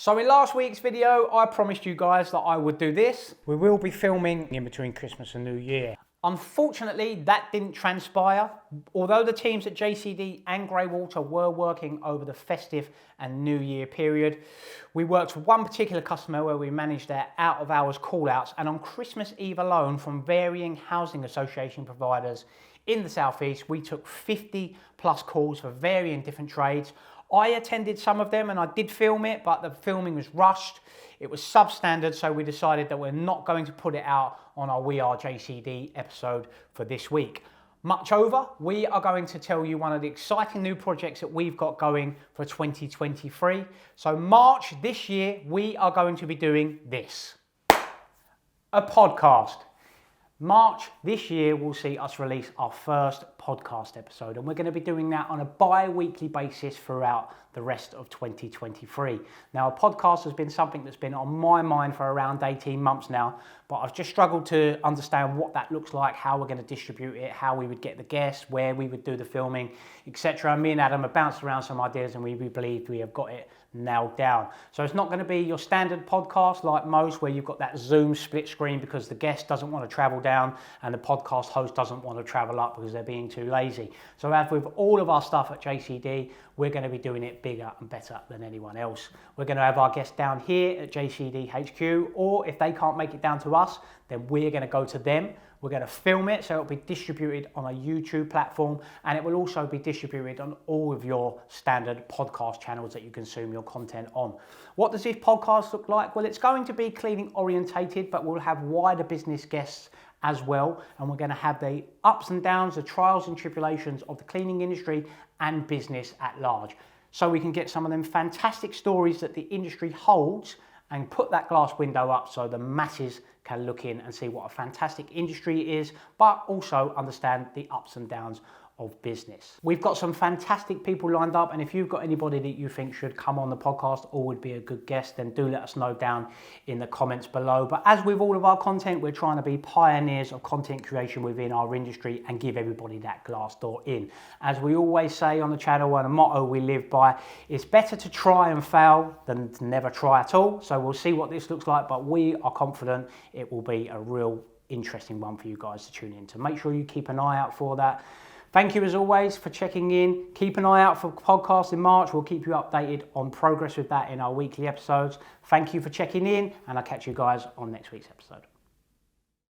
So in last week's video, I promised you guys that I would do this. We will be filming in between Christmas and New Year. Unfortunately, that didn't transpire. Although the teams at JCD and Greywater were working over the festive and New Year period, we worked with one particular customer where we managed their out-of-hours call-outs, and on Christmas Eve alone, from varying housing association providers in the Southeast, we took 50 plus calls for varying different trades. I attended some of them and I did film it, but the filming was rushed. It was substandard, so we decided that we're not going to put it out on our We Are JCD episode for this week. Much over, we are going to tell you one of the exciting new projects that we've got going for 2023. So March this year, we are going to be doing this. A podcast. March this year will see us release our first podcast episode, and we're going to be doing that on a bi-weekly basis throughout the rest of 2023. Now, a podcast has been something that's been on my mind for around 18 months now, but I've just struggled to understand what that looks like, how we're going to distribute it, how we would get the guests, where we would do the filming, etc. Me and Adam have bounced around some ideas and we believe we have got it nailed down. So it's not going to be your standard podcast like most, where you've got that Zoom split screen because the guest doesn't want to travel down and the podcast host doesn't want to travel up because they're being too lazy. So as with all of our stuff at JCD, we're going to be doing it bigger and better than anyone else. We're going to have our guests down here at JCD HQ, or if they can't make it down to us, then we're going to go to them. We're going to film it, so it'll be distributed on a YouTube platform, and it will also be distributed on all of your standard podcast channels that you consume your content on. What does this podcast look like? Well, it's going to be cleaning orientated, but we'll have wider business guests as well, and we're going to have the ups and downs, the trials and tribulations of the cleaning industry and business at large. So we can get some of them fantastic stories that the industry holds and put that glass window up so the masses can look in and see what a fantastic industry it is, but also understand the ups and downs of business. We've got some fantastic people lined up, and if you've got anybody that you think should come on the podcast or would be a good guest, then do let us know down in the comments below. But as with all of our content, we're trying to be pioneers of content creation within our industry and give everybody that glass door in. As we always say on the channel, and a motto we live by, it's better to try and fail than to never try at all. So we'll see what this looks like, but we are confident it will be a real interesting one for you guys to tune in to. Make sure you keep an eye out for that. Thank you as always for checking in. Keep an eye out for podcasts in March. We'll keep you updated on progress with that in our weekly episodes. Thank you for checking in, and I'll catch you guys on next week's episode.